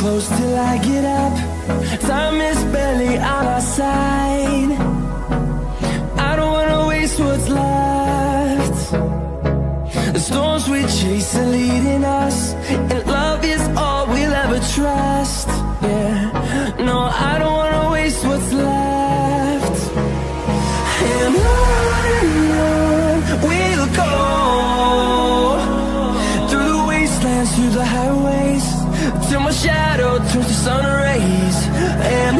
close till I get up. Time is barely on our side. I don't wanna waste what's left. The storms we chase are leading us, and love is all we'll ever trust. Yeah, no, I don't wanna waste what's left. And on we'll go, through the wastelands, through the highways, till my shadow turns to sun rays. And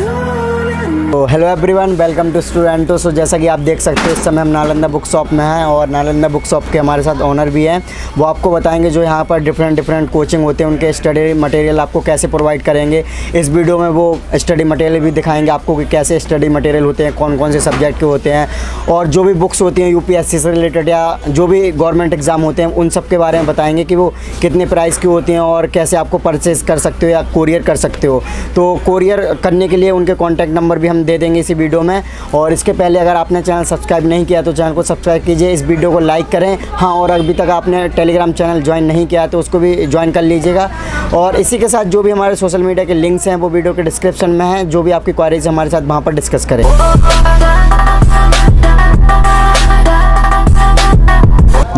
तो hello everyone, welcome to स्टूडेंटो। सो जैसा कि आप देख सकते हो इस समय हम नालंदा बुक शॉप में हैं और नालंदा बुक शॉप के हमारे साथ ओनर भी हैं। वो आपको बताएंगे जो यहाँ पर डिफरेंट कोचिंग होते हैं उनके स्टडी मटेरियल आपको कैसे प्रोवाइड करेंगे। इस वीडियो में वो स्टडी मटेरियल भी दिखाएंगे आपको कि कैसे स्टडी मटेरियल होते हैं, कौन कौन से सब्जेक्ट के होते हैं, और जो भी बुक्स होती हैं यूपीएससी से रिलेटेड या जो भी गवर्नमेंट एग्ज़ाम होते हैं उन सब के बारे में बताएँगे कि वो कितने प्राइस की होती हैं और कैसे आपको परचेज़ कर सकते हो या कोरियर कर सकते हो। तो कोरियर करने के लिए उनके कॉन्टैक्ट नंबर भी हम दे देंगे इसी वीडियो में। और इसके पहले अगर आपने चैनल सब्सक्राइब नहीं किया तो चैनल को सब्सक्राइब कीजिए, इस वीडियो को लाइक करें। हाँ, और अभी तक आपने टेलीग्राम चैनल ज्वाइन नहीं किया तो उसको भी ज्वाइन कर लीजिएगा। और इसी के साथ जो भी हमारे सोशल मीडिया के लिंक्स हैं वो वीडियो के डिस्क्रिप्शन में हैं। जो भी आपकी क्वारीज हमारे साथ वहाँ पर डिस्कस करें।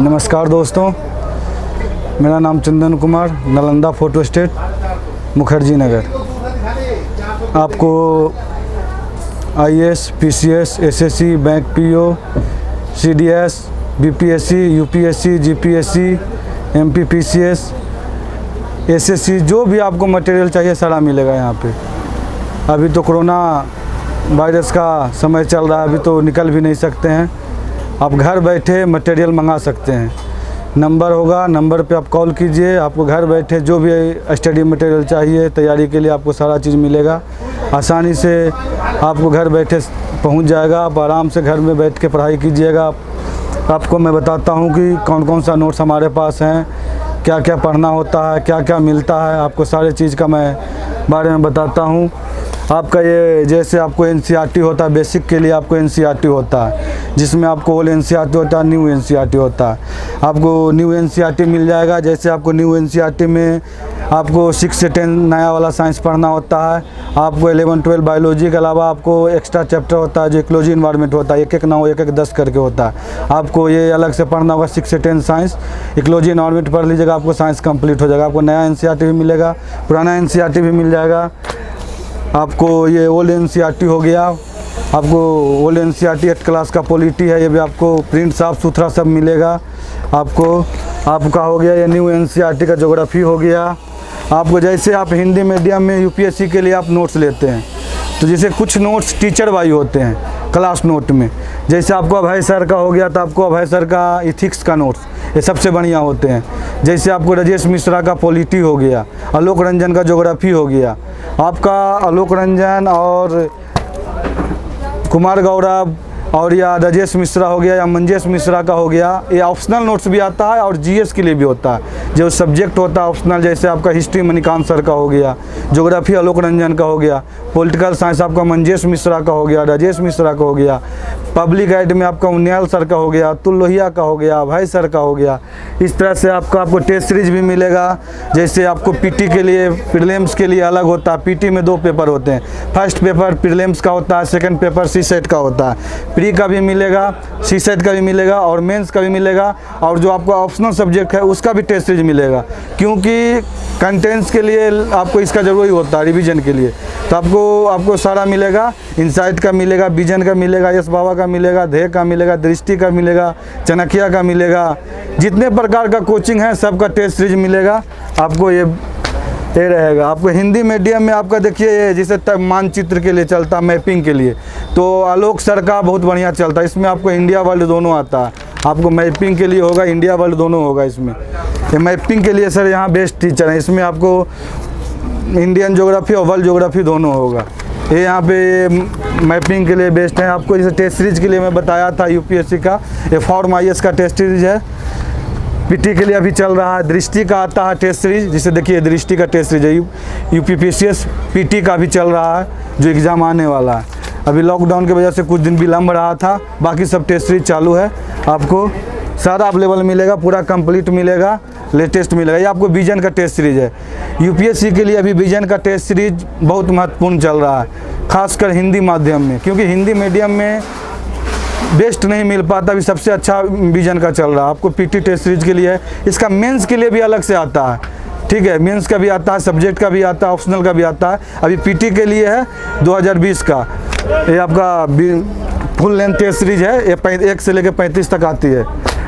नमस्कार दोस्तों, मेरा नाम चंदन कुमार, नालंदा फोटो स्टेट, मुखर्जी नगर। आपको IAS, PCS, SSC, bank PO, CDS, BPSC, UPSC, GPSC, MPPCS, SSC, जो भी आपको मटेरियल चाहिए सारा मिलेगा यहाँ पे। अभी तो कोरोना वायरस का समय चल रहा है, अभी तो निकल भी नहीं सकते हैं। आप घर बैठे मटेरियल मंगा सकते हैं। नंबर होगा, नंबर पे आप कॉल कीजिए, आपको घर बैठे जो भी स्टडी मटेरियल चाहिए तैयारी के लिए आपको सारा चीज़ मिलेगा। आसानी से आपको घर बैठे पहुंच जाएगा। आप आराम से घर में बैठ के पढ़ाई कीजिएगा। आपको मैं बताता हूं कि कौन कौन सा नोट्स हमारे पास हैं, क्या क्या पढ़ना होता है, क्या क्या मिलता है, आपको सारे चीज़ का मैं बारे में बताता हूं। आपका ये जैसे आपको एनसीईआरटी होता है, बेसिक के लिए आपको एनसीईआरटी होता है, जिसमें आपको ओल्ड एनसीईआरटी होता है, न्यू एनसीईआरटी होता है। आपको न्यू एनसीईआरटी मिल जाएगा। जैसे आपको न्यू एनसीईआरटी में आपको 6 से 10 नया वाला साइंस पढ़ना होता है। आपको 11-12 बायोलॉजी के अलावा आपको एक्स्ट्रा चैप्टर होता है जो इकोलॉजी इन्वायरमेंट होता है, 1-1 9 1-1 10 करके होता है। आपको ये अलग से पढ़ना होगा। 6 से 10 साइंस, इकोलॉजी इन्वायरमेंट पढ़ लीजिएगा, आपको साइंस कंप्लीट हो जाएगा। आपको नया एनसीईआरटी भी मिलेगा, पुराना एनसीईआरटी भी मिल जाएगा। आपको ये ओल्ड एनसीईआरटी हो गया। आपको ओल्ड एनसीईआरटी 8 क्लास का पॉलिटी है, ये भी आपको प्रिंट साफ सुथरा सब मिलेगा। आपका हो गया ये न्यू एनसीईआरटी का ज्योग्राफी हो गया। आपको जैसे आप हिंदी मीडियम में यूपीएससी के लिए आप नोट्स लेते हैं तो जैसे कुछ नोट्स टीचर वाई होते हैं क्लास नोट में। जैसे आपको अभय सर का हो गया तो आपको अभय सर का इथिक्स का नोट्स ये सबसे बढ़िया होते हैं। जैसे आपको राजेश मिश्रा का पॉलिटी हो गया, आलोक रंजन का ज्योग्राफी हो गया। आपका आलोक रंजन और कुमार गौरव और या राजेश मिश्रा हो गया या मंजेश मिश्रा का हो गया, ये ऑप्शनल नोट्स भी आता है और जीएस के लिए भी होता है। जो सब्जेक्ट होता है ऑप्शनल, जैसे आपका हिस्ट्री मणिकांत सर का हो गया, ज्योग्राफी आलोक रंजन का हो गया, पॉलिटिकल साइंस आपका मंजेश मिश्रा का हो गया, राजेश मिश्रा का हो गया, पब्लिक एड में आपका उन्याल सर का हो गया, अतुल लोहिया का हो गया, भाई सर का हो गया। इस तरह से आपको टेस्ट सीरीज भी मिलेगा। जैसे आपको पीटी के लिए, प्रीलिम्स के लिए अलग होता है। पीटी में 2 पेपर होते हैं, फर्स्ट पेपर प्रीलिम्स का होता है, सेकंड पेपर सीसेट का होता है। प्री का भी मिलेगा, सीसेट का भी मिलेगा और मेंस का भी मिलेगा। और जो आपका ऑप्शनल सब्जेक्ट है उसका भी टेस्ट सीरीज मिलेगा, क्योंकि कंटेंट्स के लिए आपको इसका ज़रूरी होता है रिवीजन के लिए। तो आपको सारा मिलेगा। इनसाइट का मिलेगा, विजन का मिलेगा, यश बाबा का मिलेगा, ध्येय का मिलेगा, दृष्टि का मिलेगा, चाणक्य का मिलेगा। जितने प्रकार का कोचिंग है सबका टेस्ट सीरीज मिलेगा। आपको ये रहेगा। आपको हिंदी मीडियम में आपका देखिए जैसे मानचित्र के लिए चलता है, मैपिंग के लिए तो आलोक सर का बहुत बढ़िया चलता है। इसमें आपको इंडिया वर्ल्ड दोनों आता है। आपको मैपिंग के लिए होगा, इंडिया वर्ल्ड दोनों होगा इसमें। ये मैपिंग के लिए सर यहाँ बेस्ट टीचर है। इसमें आपको इंडियन ज्योग्राफी और वर्ल्ड ज्योग्राफी दोनों होगा। ये यहाँ पे मैपिंग के लिए बेस्ट है। आपको जैसे टेस्ट सीरीज के लिए मैं बताया था यूपीएससी का, ये फॉर्म आईएएस का टेस्ट सीरीज है। पीटी के लिए अभी चल रहा है। दृष्टि का आता है टेस्ट सीरीज, जिसे देखिए दृष्टि का टेस्ट सीरीज है। यूपीपीसीएस पीटी का भी चल रहा है जो एग्ज़ाम आने वाला है। अभी लॉकडाउन की वजह से कुछ दिन विलम्ब रहा था, बाकी सब टेस्ट सीरीज चालू है। आपको सारा अवेलेबल मिलेगा, पूरा कंप्लीट मिलेगा, लेटेस्ट मिलेगा। ये आपको विजन का टेस्ट सीरीज़ है। यूपीएससी के लिए अभी विजन का टेस्ट सीरीज बहुत महत्वपूर्ण चल रहा है, खासकर हिंदी माध्यम में, क्योंकि हिंदी मीडियम में बेस्ट नहीं मिल पाता। अभी सबसे अच्छा विजन का चल रहा है। आपको पीटी टेस्ट सीरीज के लिए है, इसका मेंस के लिए भी अलग से आता है, ठीक है। मेंस का भी आता है, सब्जेक्ट का भी आता है, ऑप्शनल का भी आता है। अभी पीटी के लिए है 2020 का, ये आपका फुल लेंथ टेस्ट सीरीज है, ये 1 से लेकर 35 तक आती है।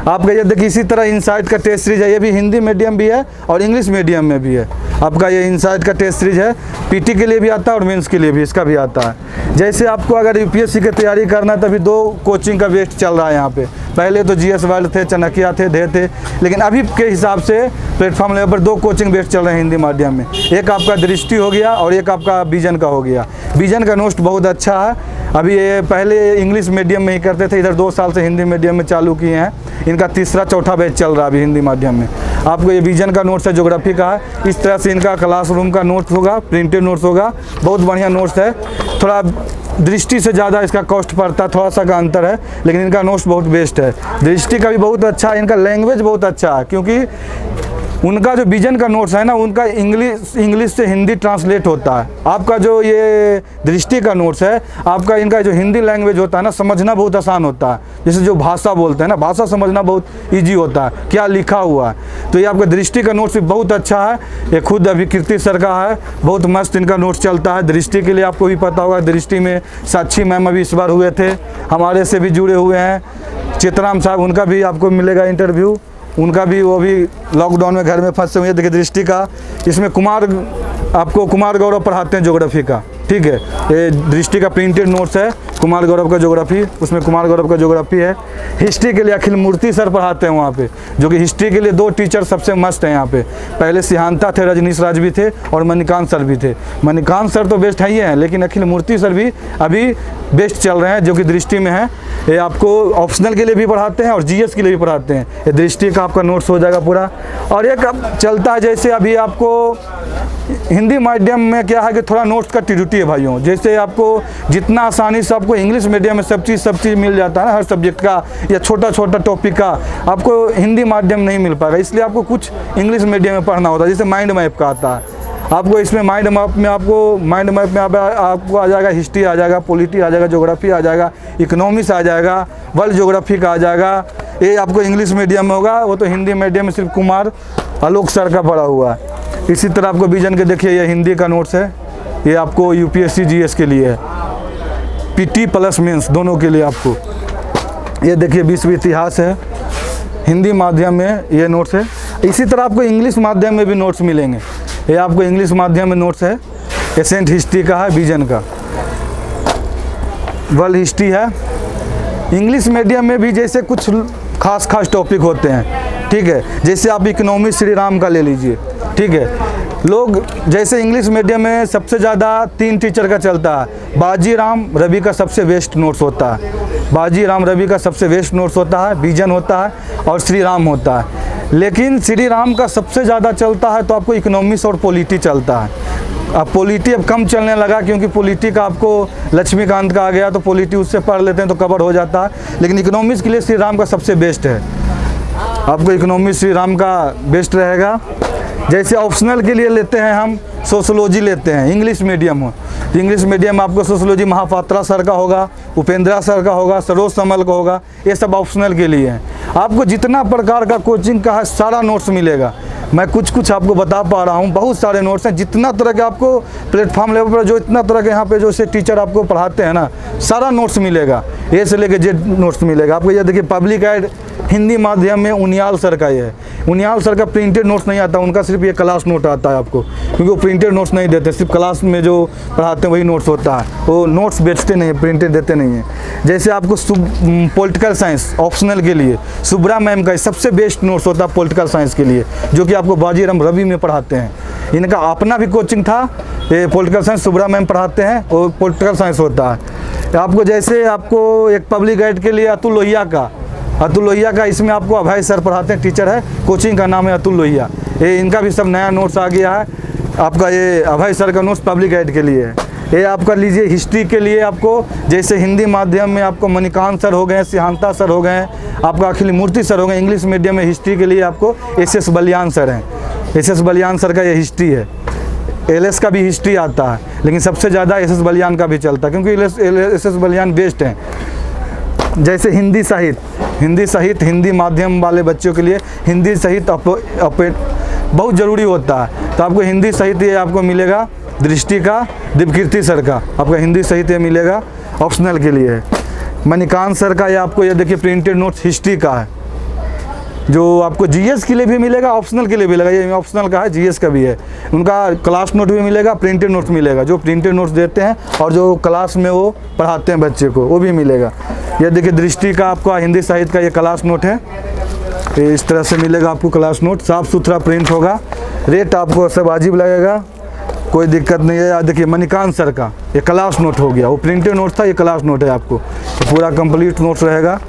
आपका ये देखिए इसी तरह इनसाइट का टेस्ट सीरीज है, ये भी हिंदी मीडियम भी है और इंग्लिश मीडियम में भी है। आपका ये इनसाइट का टेस्ट सीरीज है, पीटी के लिए भी आता है और मेंस के लिए भी इसका भी आता है। जैसे आपको अगर यूपीएससी की तैयारी करना है, तभी 2 कोचिंग का बेस्ट चल रहा है यहाँ पे। पहले तो जीएस वर्ल्ड थे, चाणक्य थे, ढे थे, लेकिन अभी के हिसाब से प्लेटफॉर्म लेवल पर 2 कोचिंग बेस्ट चल रहे हैं हिंदी माध्यम में। एक आपका दृष्टि हो गया और एक आपका विजन का हो गया। विजन का नोट्स बहुत अच्छा है। अभी ये पहले इंग्लिश मीडियम में ही करते थे, इधर 2 साल से हिंदी मीडियम में चालू किए हैं। इनका तीसरा चौथा बैच चल रहा है अभी हिंदी माध्यम में। आपको ये विजन का नोट्स है, ज्योग्राफी का है। इस तरह से इनका क्लासरूम का नोट्स होगा, प्रिंटेड नोट्स होगा, बहुत बढ़िया नोट्स है। थोड़ा दृष्टि से ज़्यादा इसका कॉस्ट पड़ता है, थोड़ा सा का अंतर है, लेकिन इनका नोट्स बहुत बेस्ट है। दृष्टि का भी बहुत अच्छा है, इनका लैंग्वेज बहुत अच्छा है, क्योंकि उनका जो विजन का नोट्स है ना, उनका इंग्लिश से हिंदी ट्रांसलेट होता है। आपका जो ये दृष्टि का नोट्स है, आपका इनका जो हिंदी लैंग्वेज होता है ना, समझना बहुत आसान होता है। जैसे जो भाषा बोलते हैं ना, भाषा समझना बहुत इजी होता है, क्या लिखा हुआ है। तो ये आपका दृष्टि का नोट्स भी बहुत अच्छा है। ये खुद अभी कीर्ति सर का है, बहुत मस्त इनका नोट्स चलता है। दृष्टि के लिए आपको भी पता होगा, दृष्टि में साक्षी मैम अभी इस बार हुए थे, हमारे से भी जुड़े हुए हैं। चितराम साहब, उनका भी आपको मिलेगा इंटरव्यू, उनका भी, वो भी लॉकडाउन में घर में फंसे हुए। देखिए दृष्टि का, इसमें आपको कुमार गौरव पढ़ाते हैं ज्योग्राफी का, ठीक है। ये दृष्टि का प्रिंटेड नोट्स है, कुमार गौरव का ज्योग्राफी, उसमें कुमार गौरव का ज्योग्राफी है। हिस्ट्री के लिए अखिल मूर्ति सर पढ़ाते हैं वहाँ पे, जो कि हिस्ट्री के लिए 2 टीचर सबसे मस्त हैं यहाँ पे। पहले सिहांता थे, रजनीश राज भी थे और मणिकांत सर भी थे। मणिकांत सर तो बेस्ट है ही हैं, लेकिन अखिल मूर्ति सर भी अभी बेस्ट चल रहे हैं, जो कि दृष्टि में है। ये आपको ऑप्शनल के लिए भी पढ़ाते हैं और जीएस के लिए भी पढ़ाते हैं। ये दृष्टि का आपका नोट्स हो जाएगा पूरा। और एक चलता है, जैसे अभी आपको हिंदी माध्यम में क्या है कि थोड़ा नोट्स का ड्यूटी है भाइयों। जैसे आपको जितना आसानी से आपको इंग्लिश मीडियम में सब चीज़ मिल जाता है ना, हर सब्जेक्ट का या छोटा छोटा टॉपिक का, आपको हिंदी माध्यम नहीं मिल पाएगा। इसलिए आपको कुछ इंग्लिश मीडियम में पढ़ना होता है। जैसे माइंड मैप का आता है, आपको इसमें माइंड मैप में आपको आ जाएगा, हिस्ट्री आ जाएगा, पॉलिटी आ जाएगा, ज्योग्राफी आ जाएगा, इकोनॉमिक्स आ जाएगा, वर्ल्ड ज्योग्राफी का आ जाएगा। ये आपको इंग्लिश मीडियम में होगा, वो तो हिंदी मीडियम में सिर्फ कुमार आलोक सर का पढ़ा हुआ है। इसी तरह आपको विजन के देखिए, ये हिंदी का नोट्स है, ये आपको यूपीएससी जीएस के लिए है, पीटी प्लस मेंस दोनों के लिए। आपको ये देखिए विश्व इतिहास है, हिंदी माध्यम में ये नोट्स है। इसी तरह आपको इंग्लिश माध्यम में भी नोट्स मिलेंगे। ये आपको इंग्लिश माध्यम में नोट्स है, एसेंट हिस्ट्री का है, विजन का, वर्ल्ड हिस्ट्री है। इंग्लिश मीडियम में भी जैसे कुछ खास टॉपिक होते हैं, ठीक है। जैसे आप इकोनॉमिक्स श्री राम का ले लीजिए, ठीक है। लोग जैसे इंग्लिश मीडियम में सबसे ज़्यादा 3 टीचर का चलता है। बाजीराम रवि का सबसे बेस्ट नोट्स होता है, बाजीराम रवि का सबसे बेस्ट नोट्स होता है, विजन होता है और श्री राम होता है। लेकिन श्री राम का सबसे ज़्यादा चलता है तो आपको इकोनॉमिक्स और पॉलिटी चलता है। अब पॉलिटी अब कम चलने लगा, क्योंकि पॉलिटी का आपको लक्ष्मीकांत का आ गया, तो पॉलिटी उससे पढ़ लेते हैं तो कवर हो जाता है। लेकिन इकोनॉमिक्स के लिए श्री राम का सबसे बेस्ट है, आपको इकोनॉमिक्स श्री राम का बेस्ट रहेगा। जैसे ऑप्शनल के लिए लेते हैं हम, सोशोलॉजी लेते हैं, इंग्लिश मीडियम हो तो इंग्लिश मीडियम में आपको सोशोलॉजी महापात्रा सर का होगा, उपेंद्रा सर का होगा, सरोज समल का होगा। ये सब ऑप्शनल के लिए हैं। आपको जितना प्रकार का कोचिंग का है सारा नोट्स मिलेगा। मैं कुछ आपको बता पा रहा हूँ, बहुत सारे नोट्स हैं। जितना तरह के आपको प्लेटफॉर्म लेवल पर जो इतना तरह के यहाँ पे जो से टीचर आपको पढ़ाते हैं ना, सारा नोट्स मिलेगा, ए से लेके जेड नोट्स मिलेगा आपको। ये देखिए पब्लिक एड हिंदी माध्यम में उनियाल सर का ये है। उनियाल सर का प्रिंटेड नोट्स नहीं आता, उनका सिर्फ ये क्लास नोट आता है आपको, क्योंकि वो प्रिंटेड नोट्स नहीं देते, सिर्फ क्लास में जो पढ़ाते हैं वही नोट्स होता है। वो नोट्स बेचते नहीं है, प्रिंटेड देते नहीं हैं। जैसे आपको पॉलिटिकल साइंस ऑप्शनल के लिए सुब्रा मैम का सबसे बेस्ट नोट्स होता है पॉलिटिकल साइंस के लिए, जो कि आपको बाजीराम रवि में पढ़ाते हैं। इनका अपना भी कोचिंग था, ये पॉलिटिकल साइंस सुब्रा मैम पढ़ाते हैं, वो पॉलिटिकल साइंस होता है। आपको जैसे आपको एक पब्लिक गाइड के लिए अतुल लोहिया का इसमें आपको अभय सर पढ़ाते हैं, टीचर है, कोचिंग का नाम है अतुल लोहिया। ये इनका भी सब नया नोट्स आ गया है आपका। ये अभय सर का नोट्स पब्लिक गाइड के लिए है। ये आपका लीजिए हिस्ट्री के लिए आपको, जैसे हिंदी माध्यम में आपको मणिकांत सर हो गए, सिहांता सर हो गए, आपका अखिल मूर्ति सर हो गए। इंग्लिश मीडियम में हिस्ट्री के लिए आपको एस बलियान सर हैं। एस बलियान सर का ये हिस्ट्री है। एलएस का भी हिस्ट्री आता है, लेकिन सबसे ज़्यादा एस बलियान का भी चलता है, क्योंकि एस बलियान बेस्ट हैं। जैसे हिंदी साहित्य हिंदी माध्यम वाले बच्चों के लिए हिंदी साहित्य बहुत ज़रूरी होता है। तो आपको हिंदी साहित्य ये आपको मिलेगा दृष्टि का, दिव्यकीर्ति सर का आपका हिंदी साहित्य मिलेगा, ऑप्शनल के लिए है। मणिकांत सर का ये आपको ये देखिए प्रिंटेड नोट्स हिस्ट्री का है, जो आपको जीएस के लिए भी मिलेगा, ऑप्शनल के लिए भी मिलेगा। ये ऑप्शनल का है, जीएस का भी है। उनका क्लास नोट भी मिलेगा, प्रिंटेड नोट्स मिलेगा, जो प्रिंटेड नोट्स देते हैं और जो क्लास में वो पढ़ाते हैं बच्चे को, वो भी मिलेगा। ये देखिए दृष्टि का आपका हिंदी साहित्य का ये क्लास नोट है, ये इस तरह से मिलेगा आपको क्लास नोट, साफ़ सुथरा प्रिंट होगा, रेट आपको सब वाजिब लगेगा, कोई दिक्कत नहीं है। देखिए मणिकांत सर का ये क्लास नोट हो गया, वो प्रिंटेड नोट था, ये क्लास नोट है आपको, तो पूरा कंप्लीट नोट्स रहेगा।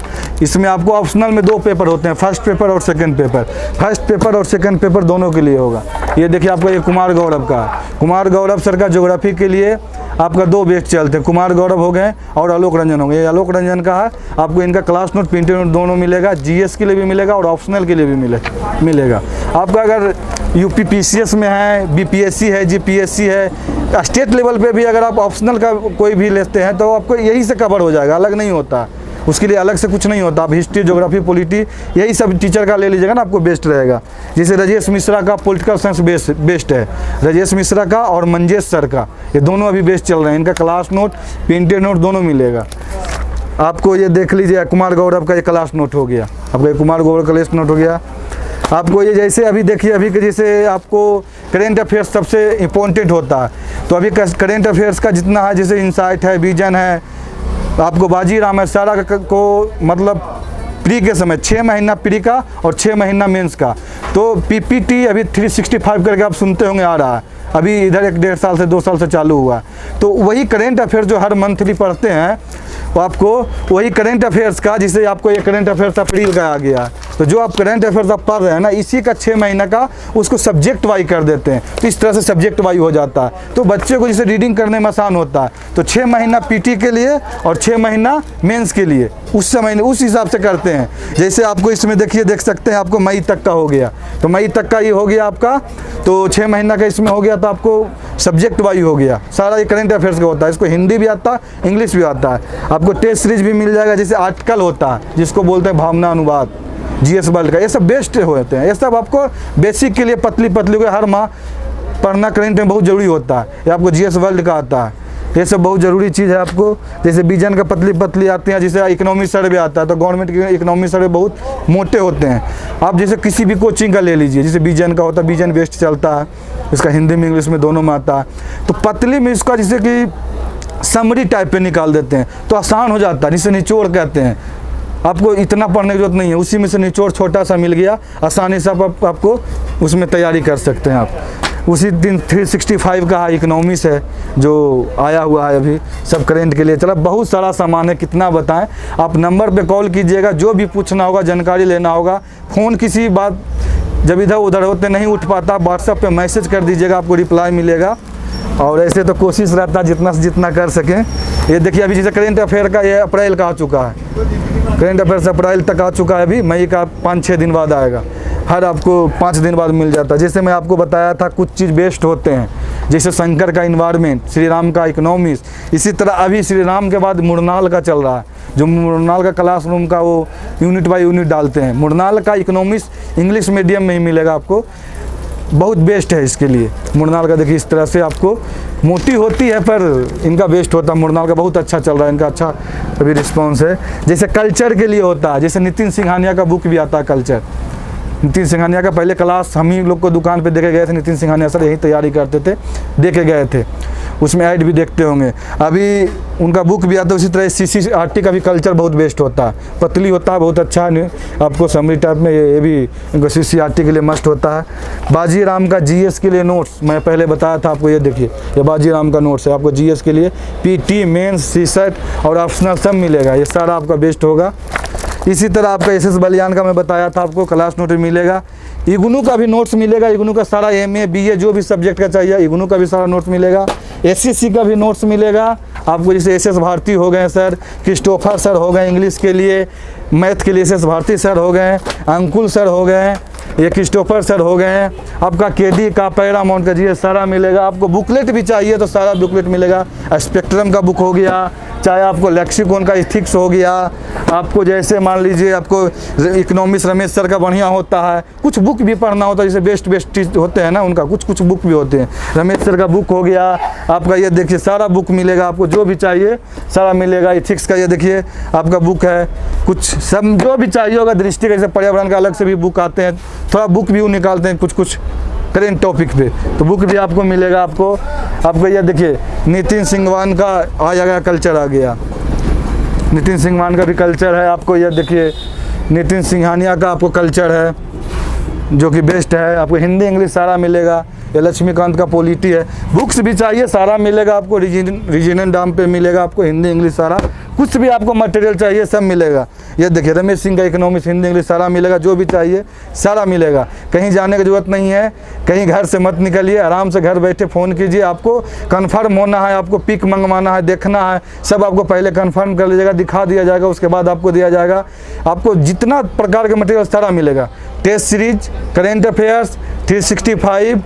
इसमें आपको ऑप्शनल में 2 पेपर होते हैं, फर्स्ट पेपर और सेकंड पेपर। फर्स्ट पेपर और सेकंड पेपर दोनों के लिए होगा। ये देखिए आपका ये कुमार गौरव का, कुमार गौरव सर का ज्योग्राफी के लिए आपका 2 बैच चलते हैं, कुमार गौरव हो गए और आलोक रंजन हो गए। ये आलोक रंजन का है, आपको इनका क्लास नोट प्रिंटेड नोट दोनों मिलेगा, जीएस के लिए भी मिलेगा और ऑप्शनल के लिए भी मिलेगा। आपका अगर यूपी पीसीएस में है, बीपीएससी है, जीपीएससी है, स्टेट लेवल पे भी अगर आप ऑप्शनल का कोई भी लेते हैं तो आपको यही से कवर हो जाएगा, अलग नहीं होता, उसके लिए अलग से कुछ नहीं होता। आप हिस्ट्री, ज्योग्राफी, पॉलिटी यही सब टीचर का ले लीजिएगा ना, आपको बेस्ट रहेगा। जैसे राजेश मिश्रा का पॉलिटिकल साइंस बेस्ट है, राजेश मिश्रा का और मंजेश सर का, ये दोनों अभी बेस्ट चल रहे हैं। इनका क्लास नोट, प्रिंटेड नोट दोनों मिलेगा आपको। ये देख लीजिए कुमार गौरव का ये क्लास नोट हो गया, आपका कुमार गौरव का क्लास नोट हो गया आपको। ये जैसे अभी देखिए, अभी के जैसे आपको करेंट अफेयर्स सबसे इम्पोर्टेंट होता है, तो अभी करेंट अफेयर्स का जितना है, जैसे इंसाइट है, विजन है, आपको बाजी राम है, सारा को मतलब प्री के समय 6 महीना प्री का और 6 महीना मेंस का। तो पीपीटी अभी 365 करके आप सुनते होंगे आ रहा है, अभी इधर 1-1.5 साल से 2 साल से चालू हुआ। तो वही करेंट अफेयर जो हर मंथली पढ़ते हैं, तो आपको वही करेंट अफेयर्स का, जिसे आपको ये करेंट अफेयर्स अप्रैल का आ गया, तो जो आप करेंट अफेयर्स आप पढ़ रहे हैं ना, इसी का 6 महीना का उसको सब्जेक्ट वाइज कर देते हैं, तो इस तरह से सब्जेक्ट वाइज हो जाता है। तो बच्चे को जैसे रीडिंग करने में आसान होता है, तो 6 महीना पीटी के लिए और 6 महीना मेंस के लिए उस समय उस हिसाब से करते हैं। जैसे आपको इसमें देखिए, देख सकते हैं आपको मई तक का हो गया, तो मई तक का ये हो गया आपका, तो 6 महीना का इसमें हो गया, तो आपको सब्जेक्ट वाइज हो गया सारा। ये करेंट अफेयर्स का होता है, इसको हिंदी भी आता है, इंग्लिश भी आता है। आपको टेस्ट सीरीज भी मिल जाएगा, जैसे आर्टिकल होता है जिसको बोलते हैं भावना अनुवाद, जीएस वर्ल्ड का, ये सब बेस्ट होते हैं। ये सब आपको बेसिक के लिए पतली को हर माह पढ़ना करेंट में बहुत ज़रूरी होता है। ये आपको जीएस वर्ल्ड का आता है, ये सब बहुत ज़रूरी चीज़ है आपको। जैसे विजन का पतली आती हैं, जैसे इकोनॉमिक सर्वे आता है, तो गवर्नमेंट के इकोनॉमिक सर्वे बहुत मोटे होते हैं। आप जैसे किसी भी कोचिंग का ले लीजिए, जैसे विजन का होता है, विजन बेस्ट चलता है, इसका हिंदी में इंग्लिश में दोनों में आता है। तो पतली में इसका जैसे कि समरी टाइप पे निकाल देते हैं, तो आसान हो जाता है, जिसे निचोड़ कहते हैं। आपको इतना पढ़ने की जरूरत नहीं है, उसी में से निचोड़ छोटा सा मिल गया, आसानी से आपको उसमें तैयारी कर सकते हैं आप। उसी दिन 365 का इकोनॉमिक्स है जो आया हुआ है अभी, सब करेंट के लिए चला। बहुत सारा सामान है, कितना बताएं। आप नंबर पे कॉल कीजिएगा, जो भी पूछना होगा, जानकारी लेना होगा। फ़ोन किसी बात जब इधर उधर होते नहीं उठ पाता, व्हाट्सएप पे मैसेज कर दीजिएगा, आपको रिप्लाई मिलेगा। और ऐसे तो कोशिश रहता है जितना से जितना कर सकें। ये देखिए अभी जैसे करेंट अफेयर का ये अप्रैल का आ चुका है, करेंट अफेयर्स अप्रैल तक आ चुका है, अभी मई का 5-6 दिन बाद आएगा, हर आपको 5 दिन बाद मिल जाता है। जैसे मैं आपको बताया था कुछ चीज़ बेस्ट होते हैं, जैसे शंकर का इन्वायरमेंट, श्री राम का इकोनॉमिक्स। इसी तरह अभी श्री राम के बाद मुरनाल का चल रहा है, जो मुरनाल का क्लासरूम का वो यूनिट बाय यूनिट डालते हैं। मुरनाल का इकोनॉमिक्स इंग्लिश मीडियम में ही मिलेगा आपको, बहुत बेस्ट है इसके लिए। मुरनाल का देखिए इस तरह से आपको मोटी होती है पर इनका बेस्ट होता है। मुरनाल का बहुत अच्छा चल रहा है, इनका अच्छा अभी रिस्पॉन्स है। जैसे कल्चर के लिए होता है, जैसे नितिन सिंघानिया का बुक भी आता है कल्चर। नितिन सिंघानिया का पहले क्लास हम ही लोग को दुकान पे देखे गए थे, नितिन सिंघानिया सर यही तैयारी करते थे, देखे गए थे, उसमें ऐड भी देखते होंगे। अभी उनका बुक भी आता है। उसी तरह CCRT का भी कल्चर बहुत बेस्ट होता है, पतली होता है, बहुत अच्छा है आपको समरी टाइप में। ये भी इनको CCRT के लिए मस्ट होता है। बाजी राम का GS के लिए नोट्स मैं पहले बताया था आपको, ये देखिए ये बाजी राम का नोट्स है आपको GS के लिए। PT मेंस CSET और ऑप्शनल सब मिलेगा, ये सारा आपका बेस्ट होगा। इसी तरह आपका SS बलियान का मैं बताया था आपको, क्लास नोट मिलेगा। इग्नू का भी नोट्स मिलेगा, इग्नू का सारा MA BA जो भी सब्जेक्ट का चाहिए, इग्नू का भी सारा नोट्स मिलेगा। एसएससी का भी नोट्स मिलेगा आपको, जैसे एस भारती हो गए सर, क्रिस्टोफर सर हो गए इंग्लिश के लिए, मैथ के लिए एस भारती सर हो गए, अंकुल सर हो गए, ये क्रिस्टोफर सर हो गए हैं, आपका केडी का, पैरामाउंट का जी सारा मिलेगा। आपको बुकलेट भी चाहिए तो सारा बुकलेट मिलेगा। स्पेक्ट्रम का बुक हो गया, चाहे आपको लेक्सिकॉन का इथिक्स हो गया, आपको जैसे मान लीजिए आपको इकोनॉमिक्स रमेश सर का बढ़िया होता है, कुछ बुक भी पढ़ना होता है, जैसे बेस्ट चीज होते हैं ना उनका, कुछ बुक भी होते हैं। रमेश सर का बुक हो गया आपका, ये देखिए सारा बुक मिलेगा आपको, जो भी चाहिए सारा मिलेगा। इथिक्स का ये देखिए आपका बुक है, कुछ सब जो भी चाहिए होगा, दृष्टि का जैसे पर्यावरण का अलग से भी बुक आते हैं, थोड़ा बुक भी वो निकालते हैं कुछ करेंट टॉपिक पे, तो बुक भी आपको मिलेगा। आपको ये देखिए नितिन सिंघवान का आ जाएगा, कल्चर आ गया, नितिन सिंघवान का भी कल्चर है। आपको ये देखिए नितिन सिंघानिया का आपको कल्चर है जो कि बेस्ट है। आपको हिंदी इंग्लिश सारा मिलेगा। ये लक्ष्मीकांत का पॉलिटी है। बुक्स भी चाहिए सारा मिलेगा आपको, रीजनल दाम पे मिलेगा आपको, हिंदी इंग्लिश सारा, कुछ भी आपको मटेरियल चाहिए सब मिलेगा। ये देखिए रमेश सिंह का इकोनॉमिक्स हिंदी इंग्लिश सारा मिलेगा, जो भी चाहिए सारा मिलेगा। कहीं जाने की जरूरत नहीं है, कहीं घर से मत निकलिए, आराम से घर बैठे फ़ोन कीजिए। आपको कन्फर्म होना है, आपको पिक मंगवाना है, देखना है, सब आपको पहले कन्फर्म कर लीजिएगा, दिखा दिया जाएगा, उसके बाद आपको दिया जाएगा। आपको जितना प्रकार के मटेरियल सारा मिलेगा, टेस्ट सीरीज, करेंट अफेयर्स, 365,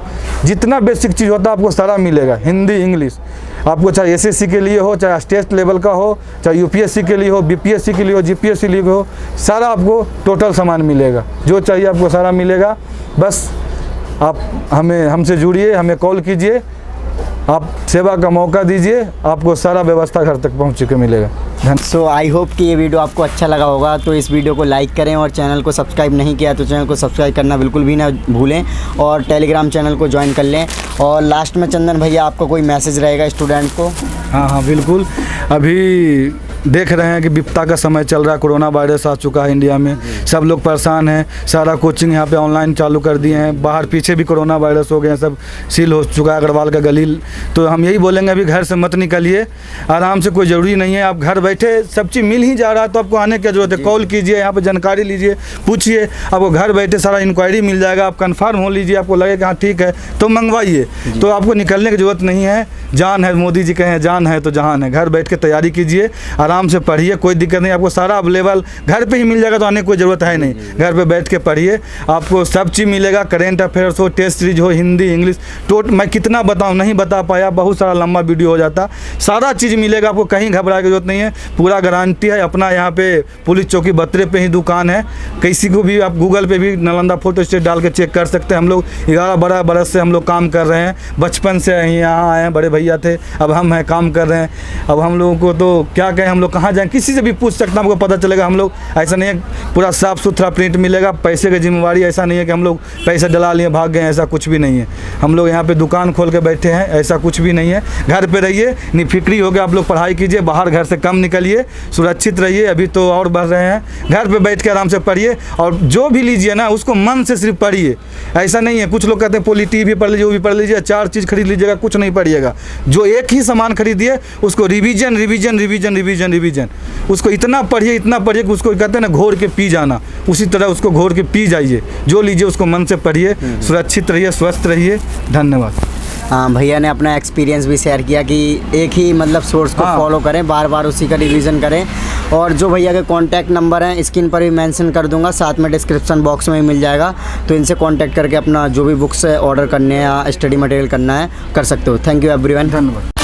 जितना बेसिक चीज़ होता है आपको सारा मिलेगा। हिंदी इंग्लिश आपको चाहे एसएससी के लिए हो, चाहे स्टेट लेवल का हो, चाहे यूपीएससी के लिए हो, बीपीएससी के लिए हो, जीपीएससी के लिए हो, सारा आपको टोटल सामान मिलेगा। जो चाहिए आपको सारा मिलेगा। बस आप हमसे जुड़िए, हमें कॉल कीजिए, आप सेवा का मौका दीजिए, आपको सारा व्यवस्था घर तक पहुँच के मिलेगा। सो आई होप कि ये वीडियो आपको अच्छा लगा होगा, तो इस वीडियो को लाइक करें और चैनल को सब्सक्राइब नहीं किया तो चैनल को सब्सक्राइब करना बिल्कुल भी ना भूलें और टेलीग्राम चैनल को ज्वाइन कर लें। और लास्ट में चंदन भैया आपका कोई मैसेज रहेगा स्टूडेंट को? हाँ बिल्कुल। अभी देख रहे हैं कि विपदा का समय चल रहा है, कोरोना वायरस आ चुका है इंडिया में, सब लोग परेशान हैं। सारा कोचिंग यहाँ पे ऑनलाइन चालू कर दिए हैं, बाहर पीछे भी कोरोना वायरस हो गए हैं, सब सील हो चुका है अग्रवाल का गली। तो हम यही बोलेंगे अभी घर से मत निकलिए, आराम से, कोई ज़रूरी नहीं है, आप घर बैठे सब चीज़ मिल ही जा रहा है, तो आपको आने की जरूरत है। कॉल कीजिए, यहाँ पर जानकारी लीजिए, पूछिए, आपको घर बैठे सारा इंक्वायरी मिल जाएगा। आप कन्फर्म हो लीजिए, आपको लगे कि हाँ ठीक है तो मंगवाइए, तो आपको निकलने की ज़रूरत नहीं है। जान है, मोदी जी कहे हैं जान है तो जहान है। घर बैठ के तैयारी कीजिए, आराम से पढ़िए, कोई दिक्कत नहीं, आपको सारा अवेलेबल घर पे ही मिल जाएगा, तो आने की कोई ज़रूरत है नहीं। घर पे बैठ के पढ़िए, आपको सब चीज़ मिलेगा। करेंट अफेयर्स हो, टेस्ट सीरीज हो, हिंदी इंग्लिश, मैं कितना बताऊँ, नहीं बता पाया, बहुत सारा लंबा वीडियो हो जाता। सारा चीज़ मिलेगा आपको, कहीं घबराने की जरूरत नहीं है, पूरा गारंटी है। अपना यहाँ पे पुलिस चौकी बत्रे पे ही दुकान है, किसी को भी आप गूगल पे भी नालंदा फोटो स्टेट डाल के चेक कर सकते हैं। हम लोग 11-12 बरस से हम लोग काम कर रहे हैं, बचपन से यहाँ आए हैं, बड़े भैया थे, अब हम हैं, काम कर रहे हैं। अब हम लोगों को तो क्या कहें, हम लोग कहाँ जाएँ, किसी से भी पूछ सकते हैं, आपको पता चलेगा। हम लोग ऐसा नहीं है, पूरा साफ़ सुथरा प्रिंट मिलेगा। पैसे की जिम्मेवारी ऐसा नहीं है कि हम लोग पैसे डला लिए भाग गए, ऐसा कुछ भी नहीं है। हम लोग यहाँ पे दुकान खोल के बैठे हैं, ऐसा कुछ भी नहीं है। घर पे रहिए, निफिक्री हो गया, आप लोग पढ़ाई कीजिए, बाहर घर से कम निकलिए, सुरक्षित रहिए। अभी तो और बढ़ रहे हैं, घर पे बैठ के आराम से पढ़िए, और जो भी लीजिए ना उसको मन से सिर्फ पढ़िए। ऐसा नहीं है, कुछ लोग कहते हैं पॉलिटी भी पढ़ लीजिए, वो भी पढ़ लीजिए, 4 चीज़ खरीद लीजिएगा, कुछ नहीं पढ़िएगा। जो एक ही सामान खरीदिए उसको revision revision revision revision revision, उसको इतना पढ़िए कि उसको कहते हैं ना घोर के पी जाना, उसी तरह उसको घोर के पी जाइए। जो लीजिए उसको मन से पढ़िए, सुरक्षित रहिए, स्वस्थ रहिए। धन्यवाद। हाँ, भैया ने अपना एक्सपीरियंस भी शेयर किया कि एक ही मतलब सोर्स को फॉलो करें, बार बार उसी का रिवीजन करें। और जो भैया के कॉन्टैक्ट नंबर हैं स्क्रीन पर भी मेंशन कर दूंगा, साथ में डिस्क्रिप्शन बॉक्स में ही मिल जाएगा, तो इनसे कॉन्टैक्ट करके अपना जो भी बुक्स ऑर्डर करने हैं या स्टडी मटेरियल करना है कर सकते हो। Thank you everyone. धन्यवाद।